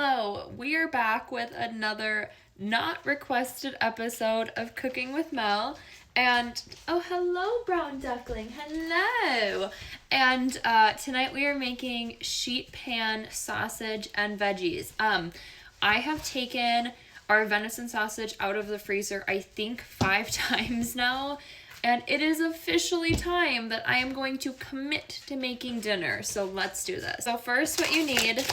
Hello, we are back with another not requested episode of Cooking with Mel. And oh, hello, brown duckling. Hello. And tonight we are making sheet pan sausage and veggies. I have taken our venison sausage out of the freezer, I think 5 times now. And it is officially time that I am going to commit to making dinner. So let's do this. So first, what you need,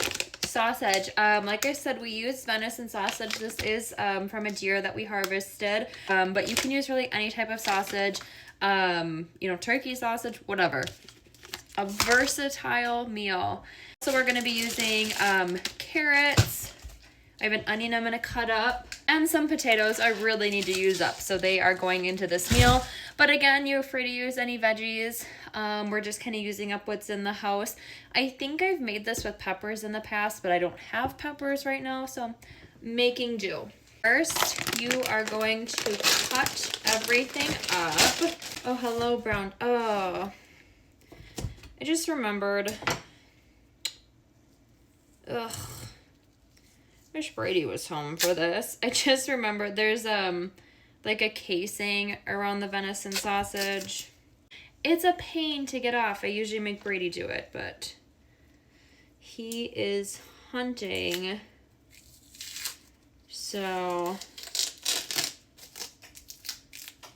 sausage. Like I said, we use venison sausage. This is from a deer that we harvested. But you can use really any type of sausage. Turkey sausage, whatever. A versatile meal. So we're going to be using carrots. I have an onion I'm going to cut up. And some potatoes I really need to use up. So they are going into this meal. But again, you're free to use any veggies. We're just kind of using up what's in the house. I think I've made this with peppers in the past, but I don't have peppers right now, so I'm making do. First, you are going to cut everything up. Oh, hello, brown. Oh, I just remembered. Ugh. Wish Brady was home for this. I just remembered there's like a casing around the venison sausage. It's a pain to get off. I usually make Brady do it, but he is hunting. So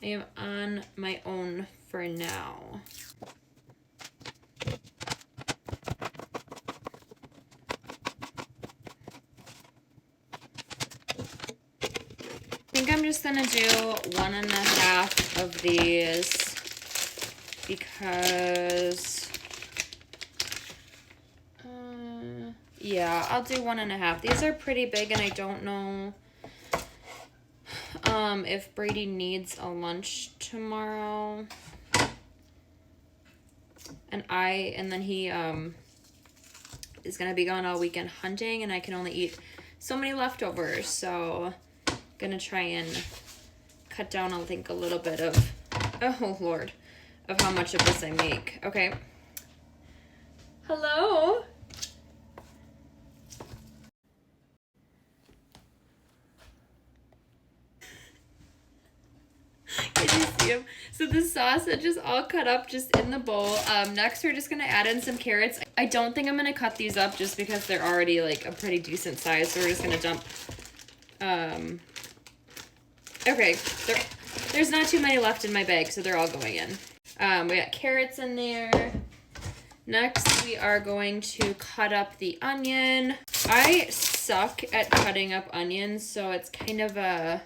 I am on my own for now. I think I'm just gonna do 1.5 of these because yeah, I'll do 1.5. These are pretty big and I don't know if Brady needs a lunch tomorrow. And then he is gonna be gone all weekend hunting and I can only eat so many leftovers, so gonna try and cut down, I think, a little bit of, oh Lord, of how much of this I make. Okay. Hello? Can you see him? So the sausage is all cut up just in the bowl. Next we're just gonna add in some carrots. I don't think I'm gonna cut these up just because they're already like a pretty decent size, so we're just gonna dump okay, there's not too many left in my bag, so they're all going in. We got carrots in there. Next, we are going to cut up the onion. I suck at cutting up onions, so it's kind of a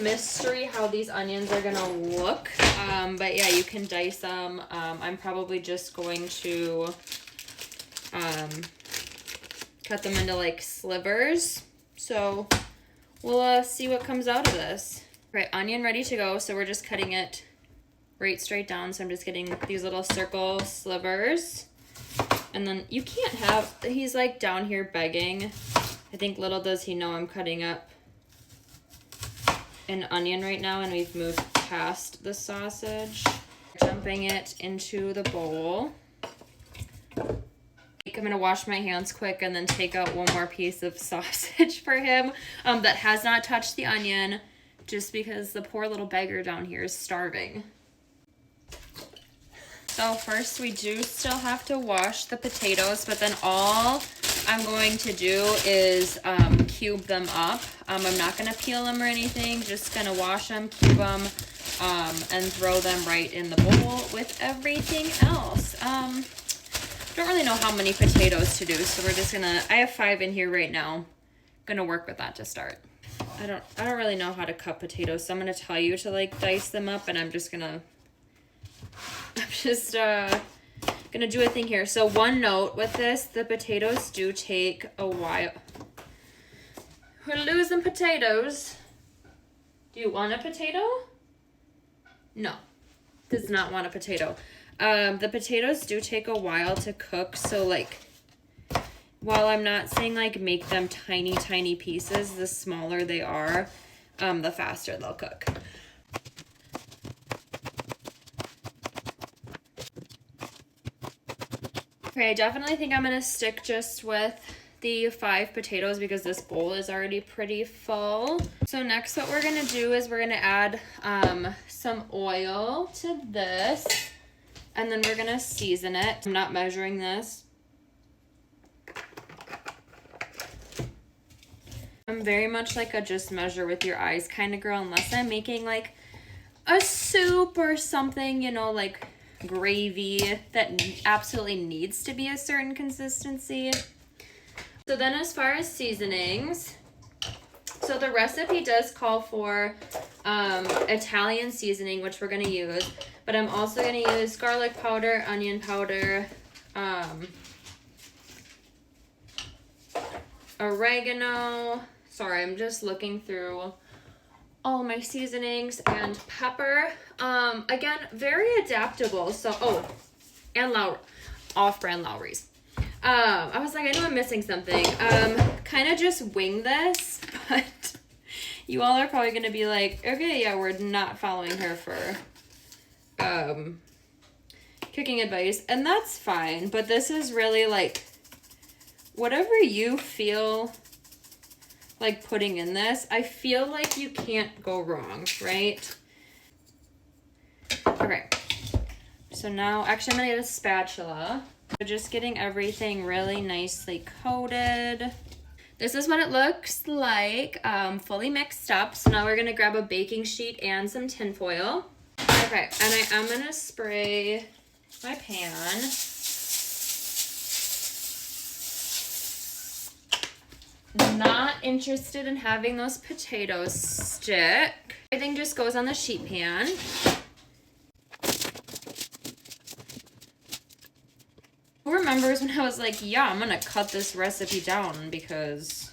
mystery how these onions are gonna look. But yeah, you can dice them. I'm probably just going to cut them into like slivers. So we'll see what comes out of this. Right, onion ready to go. So we're just cutting it right straight down. So I'm just getting these little circle slivers. And then you can't have, he's like down here begging. I think little does he know I'm cutting up an onion right now and we've moved past the sausage. Dumping it into the bowl. I'm gonna wash my hands quick and then take out one more piece of sausage for him that has not touched the onion, just because the poor little beggar down here is starving. So first we do still have to wash the potatoes, but then all I'm going to do is cube them up. I'm not gonna peel them or anything, just gonna wash them, cube them, and throw them right in the bowl with everything else. Don't really know how many potatoes to do, so we're just gonna, I have 5 in here right now. Gonna work with that to start. I don't really know how to cut potatoes, so I'm gonna tell you to like dice them up, and I'm just gonna do a thing here. So one note with this, the potatoes do take a while. We're losing potatoes. Do you want a potato? No, does not want a potato. The potatoes do take a while to cook, so like, while I'm not saying like make them tiny, tiny pieces, the smaller they are, the faster they'll cook. Okay, I definitely think I'm gonna stick just with the 5 potatoes because this bowl is already pretty full. So next what we're gonna do is we're gonna add some oil to this, and then we're gonna season it. I'm not measuring this. I'm very much like a just measure with your eyes kind of girl, unless I'm making like a soup or something, you know, like gravy that absolutely needs to be a certain consistency. So then as far as seasonings, so the recipe does call for Italian seasoning, which we're going to use, but I'm also going to use garlic powder, onion powder, oregano. Sorry, I'm just looking through all my seasonings, and pepper. Again, very adaptable. So, and off-brand Lowry's. I was like, I know I'm missing something. Kind of just wing this, but you all are probably going to be like, okay, yeah, we're not following her for cooking advice, and that's fine, but this is really like whatever you feel like putting in this, I feel like you can't go wrong, right? Okay, so now, actually I'm gonna get a spatula. So just getting everything really nicely coated. This is what it looks like, fully mixed up. So now we're gonna grab a baking sheet and some tin foil. Okay, and I am gonna spray my pan. Not interested in having those potatoes stick. Everything just goes on the sheet pan. Who remembers when I was like, yeah, I'm gonna cut this recipe down because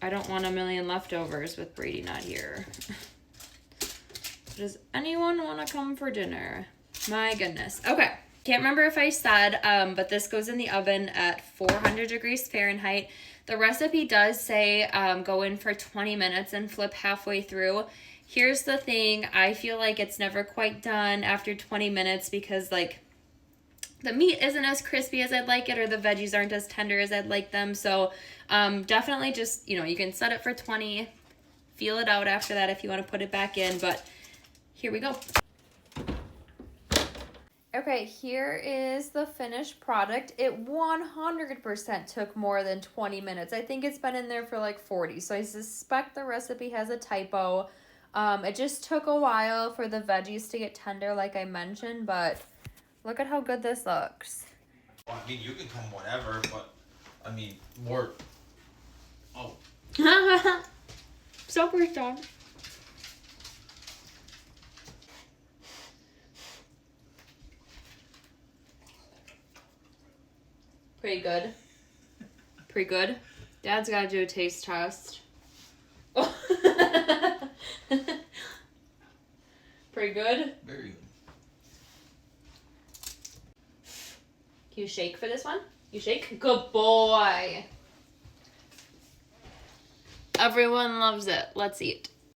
I don't want a million leftovers with Brady not here. Does anyone want to come for dinner? My goodness. Okay. Can't remember if I said, but this goes in the oven at 400 degrees Fahrenheit. The recipe does say go in for 20 minutes and flip halfway through. Here's the thing. I feel like it's never quite done after 20 minutes because like the meat isn't as crispy as I'd like it, or the veggies aren't as tender as I'd like them. So definitely just, you know, you can set it for 20, feel it out after that if you want to put it back in, but here we go. Okay, here is the finished product. It 100% took more than 20 minutes. I think it's been in there for like 40, so I suspect the recipe has a typo. It just took a while for the veggies to get tender like I mentioned, but look at how good this looks. Well, I mean, you can come whenever, but I mean, more. Oh. Supper's done. Pretty good. Pretty good. Dad's got to do a taste test. Oh. Pretty good. Very good. Can you shake for this one? You shake? Good boy. Everyone loves it. Let's eat.